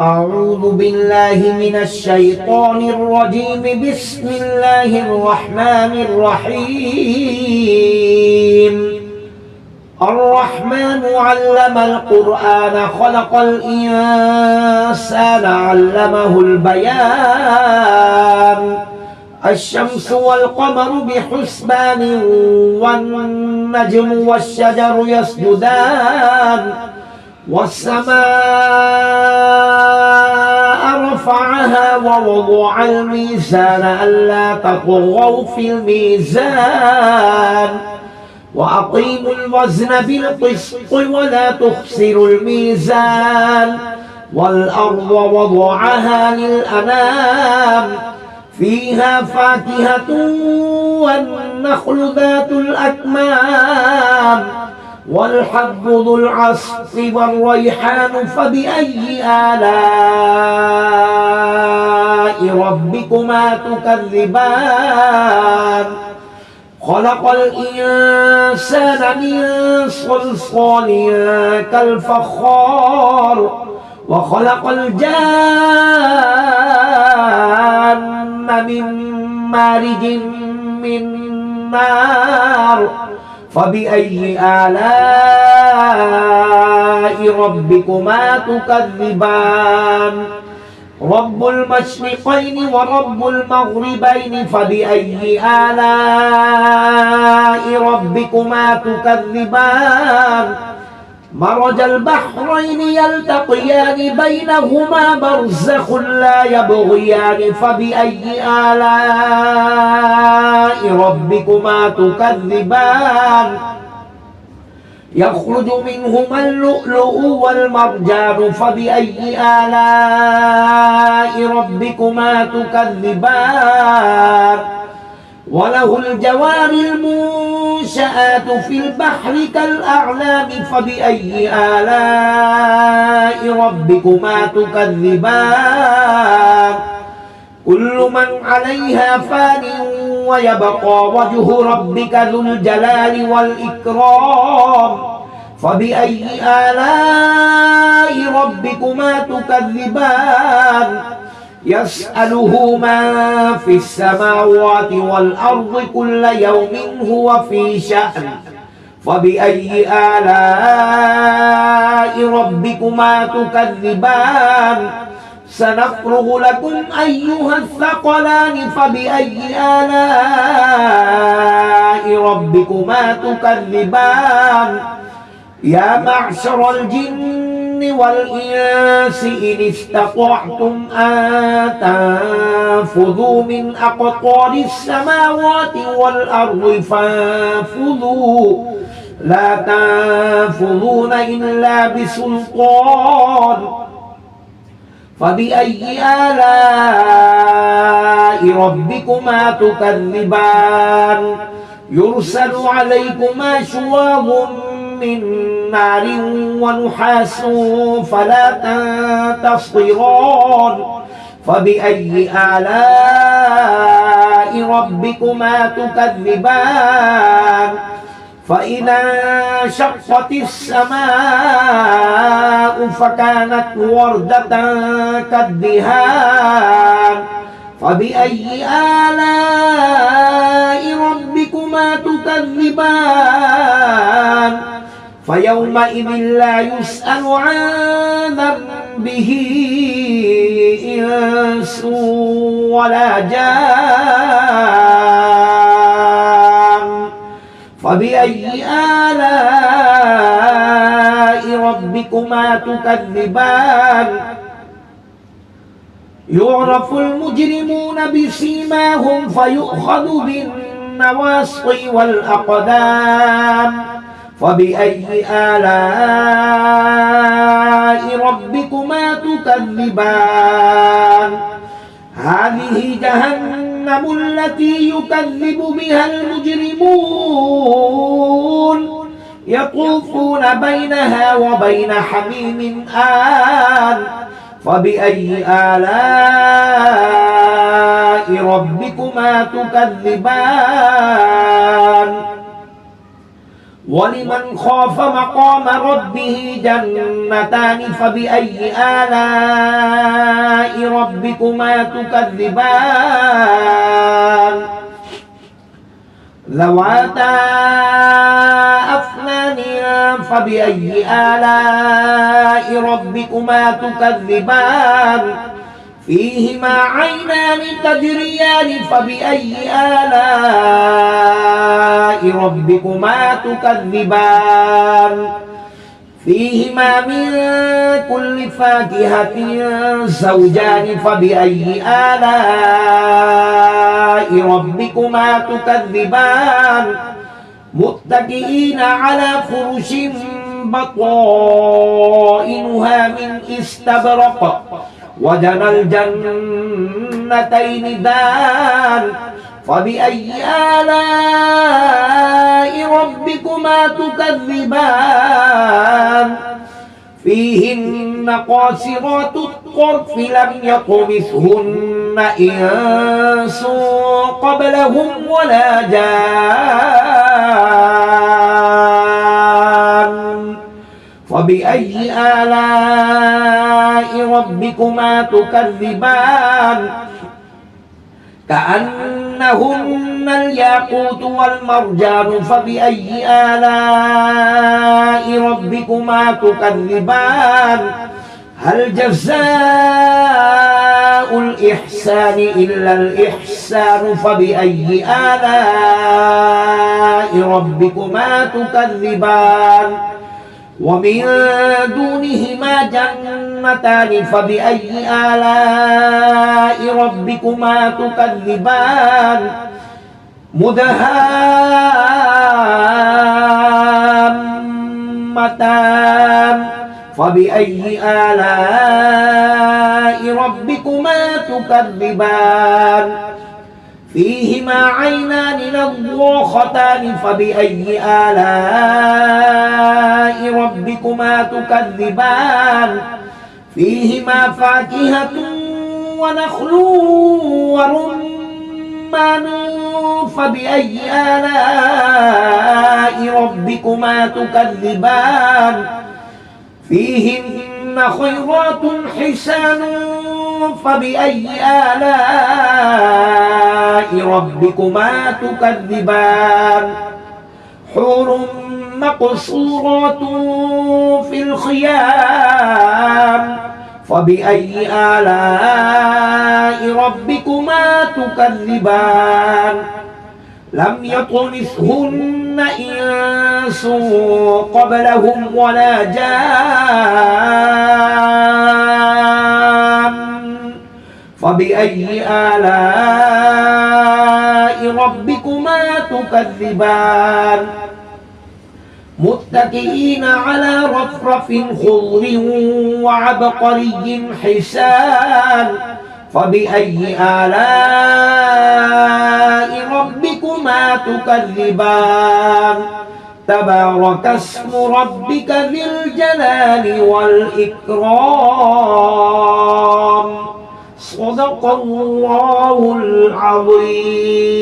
أعوذ بالله من الشيطان الرجيم. بسم الله الرحمن الرحيم. الرحمن علم القرآن خلق الإنسان علمه البيان. الشمس والقمر بحسبان والنجم والشجر يسجدان والسماء رفعها ووضع الميزان ألا تطغوا في الميزان وأقيموا الوزن بالقسط ولا تخسروا الميزان والأرض وضعها للأنام فيها فاكهة والنخل ذات الأكمام والحب ذو العصف والريحان. فبأي آلاء ربكما تكذبان؟ خلق الإنسان من صلصال كالفخار وخلق الجان من مارج من نار. فبأي آلاء ربكما تكذبان؟ رب المشرقين ورب المغربين. فبأي آلاء ربكما تكذبان؟ مرج البحرين يلتقيان بينهما برزخ لا يبغيان. فبأي آلاء ربكما تكذبان؟ يخرج منهما اللؤلؤ والمرجان. فبأي آلاء ربكما تكذبان؟ وله الجوار المنشآت في البحر كالأعلام. فبأي آلاء ربكما تكذبان؟ كل من عليها فان ويبقى وجه ربك ذو الجلال والإكرام. فبأي آلاء ربكما تكذبان؟ يسأله من في السماوات والأرض كل يوم هو في شأن. فبأي آلاء ربكما تكذبان؟ سنفرغ لكم أيها الثقلان. فبأي آلاء ربكما تكذبان؟ يا معشر الجن والإنس إن استطعتم أن تنفذوا من أقطار السماوات والأرض فانفذوا لا تنفذون إلا بسلطان. فبأي آلاء ربكما تكذبان؟ يرسل عليكما شواظ من نار ونحاس فلا تنتصران. فبأي آلاء ربكما تكذبان؟ فإذا انشقت السماء فكانت وردة كالدهان. فبأي آلاء ربكما تكذبان؟ فيومئذ لا يسأل عن ذنبه إنس ولا جان. فبأي آلاء ربكما تكذبان؟ يعرف المجرمون بسيماهم فيؤخذ بالنواصي والأقدام. فبأي آلاء ربكما تكذبان؟ هذه جهنم التي يكذب بها المجرمون يطوفون بينها وبين حميم آن. فبأي آلاء ربكما تكذبان؟ ولمن خاف مقام ربه جنتان فبأي آلاء ربكما تكذبان ذواتا أفنان فبأي آلاء ربكما تكذبان فيهما عينان تجريان فبأي آلاء ربكما تكذبان فيهما من كل فاكهة زوجان فبأي آلاء ربكما تكذبان متكئين على فرش بطائنها من استبرق وجنى الجنتين دان فبأي آلاء ربكما تكذبان فيهن قاصرات الطرف لم يطمثهن إنس قبلهم ولا جان فبأي آلاء ربكما تكذبان كأنهن الياقوت والمرجان فبأي آلاء ربكما تكذبان هل جزاء الإحسان إلا الإحسان فبأي آلاء ربكما تكذبان ومن دونهما جنتان فبأي آلاء ربكما تكذبان مدهامتان فبأي آلاء ربكما تكذبان فيهما عينان نضاختان فبأي آلاء ربكما تكذبان فيهما فاكهة ونخل ورمان فبأي آلاء ربكما تكذبان فيهن خيرات حسان فبأي آلاء ربكما تكذبان حور مقصورات في الخيام فبأي آلاء ربكما تكذبان لم يطمثهن إنس قبلهم ولا جان فبأي آلاء ربكما تكذبان متكئين على رفرف خضر وعبقري حسان فبأي آلاء ربكما تكذبان تبارك اسم ربك ذي الجلال والإكرام صدق الله العظيم